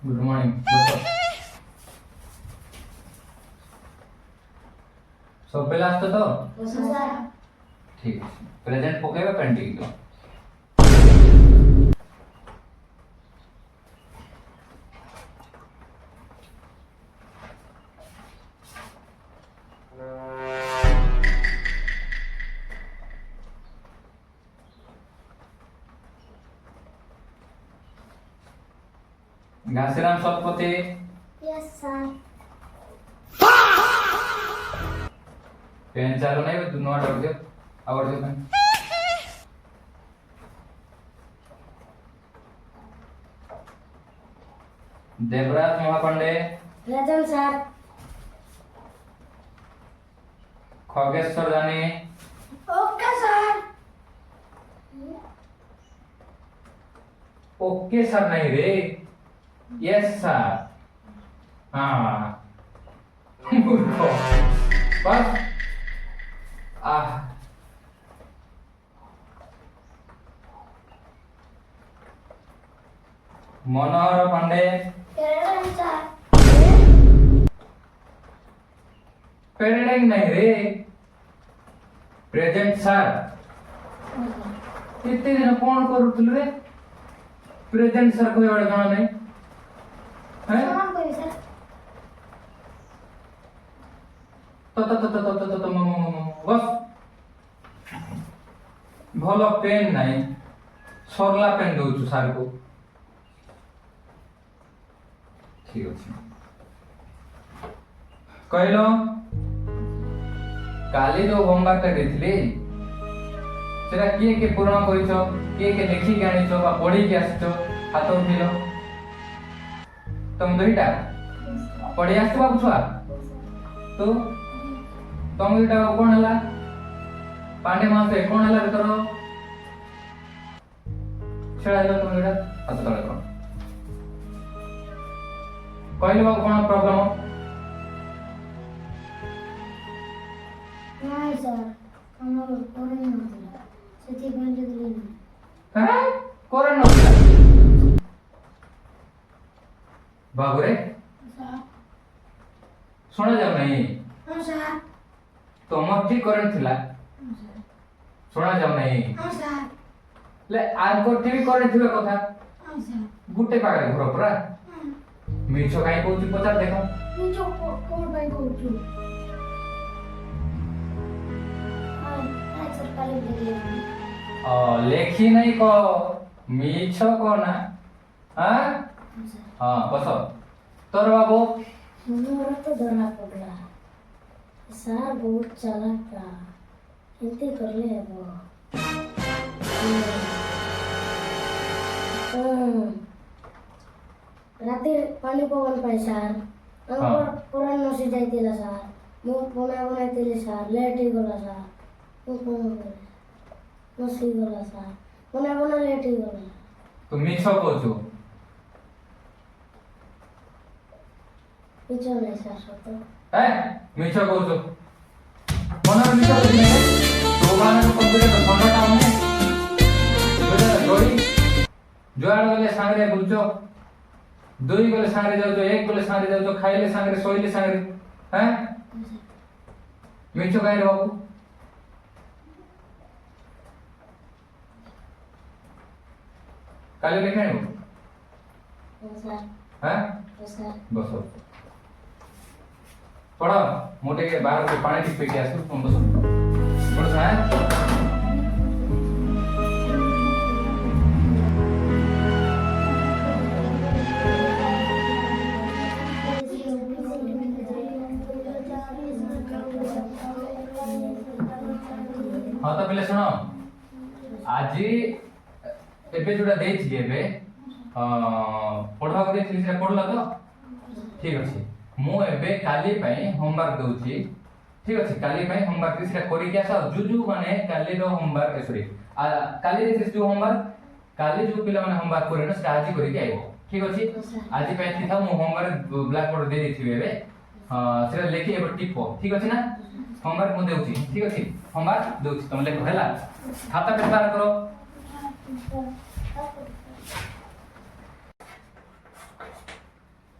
good morning बसो सब पे लास्ट तो ठीक है प्रेजेंट पकेबा पेंटिंग तो Ghasiram Satapathy yes sir pen चालू नहीं तू नोट रख दे आवड़ दे pen Devraj Mahapande present sir Khageswar Jani okay sir okay sir नहीं रे यस सर हाँ मूर्ख बस मनोहर पांडे प्रेजेंट सर पेरेडिंग नहीं रे प्रेजेंट सर इतने दिन कौन करूथुल रे प्रेजेंट सर कोई बड़ा गाना नहीं हैं कौन कोई सर बस भलो पेन नहीं सरला पेन दउछु सर को ठीक अछि कहलो काली जो होमवर्क टा देथिली सेरा किए के पूर्ण करिछो किए के लिखि के आनिछो बा पढी के आछो हाथ उठिलो तुम दुईटा पढी आछो बाबू छुआ तो तुम दुईटा कोन हला पांडे मासे कोन हला रे तोरो छेड़ा दिलो तुम दुईटा हाथ तळे कोन कहलो बाबू कोन प्रॉब्लम नहीं सर हमर कोरे नथिला सेति बन जदली नहीं हैं कोरे नथिला बाबू रे सर सुना जाऊ नहीं हां सर तुम ठीक करन थिला सुना जाऊ नहीं हां सर ले आगो टीवी करे थिबे कथा हां सर गुटे पागल घर परा मिछो काई कहू पचार देखो मी जो कोन भाई कहू सर काली देखले लेखी नहीं को मिछो को ना हां हां बस तोर बाबू मोर तो डरा पड़ला सर बहुत चालाक था एंती करले हेबो राती पानी पवन पाई सर अंकुर पुरान नसी जाइतिला सर मु पुना बनाइतिली सर लेट ही गला सर मु कोन करे नसी गला सर पुना बना लेट ही गला तू मिछो कहू पिछो नहीं सर सतो ए मिछो कहू मना मिछो कहू तो गाना को कंप्यूटर तो समझता हूं जोड़ी जोड़ गले सांगरे बुझो दुई गले सांगरे जाऊ तो एक गले सांगरे जाऊ तो खाइले सांगरे सोइले सांगरे हैं मिछो काई रे बाबू काले लिखे हो सर हैं सर बसो पढ़ो मोटे के बाहर के पानी टिप के आसो तुम बसो पढ़ो है हाँ तो पहले सुनो आज एबे जोड़ा देछि एबे पढ़वा को देछि से पढ़ला तो ठीक अछि मु एबे काली पई होमवर्क दउछि ठीक अछि काली पई होमवर्क से करि के आसा जुजु माने काली रो होमवर्क सॉरी काली रे जो होमवर्क काली जो पिला माने होमवर्क करे न से आज करि के आइबो ठीक अछि आज पई थी था मु होमवर्क ब्लैक बोर्ड दे देथिबे एबे से लेखि एबे टिपो ठीक अछि ना होमवर्क मु देउछि ठीक अछि होमवर्क दउछि तुम लेखो हला खाता पे पार करो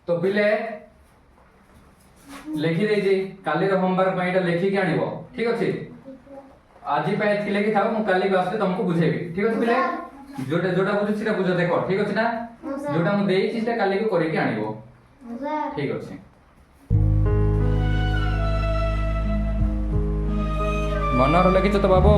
तो पिले लिखि देछि काली रो होमवर्क ପାଇଁ ଏଟା ଲେଖିକି ଆଣିବ ଠିକ ଅଛି ଆଜି ପାଇଁ ଏତିକି ଲେଖି ଥାଅ ମୁଁ କାଲି ଆସିଲେ ତମକୁ ବୁଝେଇବି ଠିକ ଅଛି ପିଲେ जोटा जोटा बुझु सेटा बुझ देखो ठीक अछि ना जोटा मु देई छी सेटा काली को करी के आनिबो ठीक अछि मनर लिखिछ तो बाबू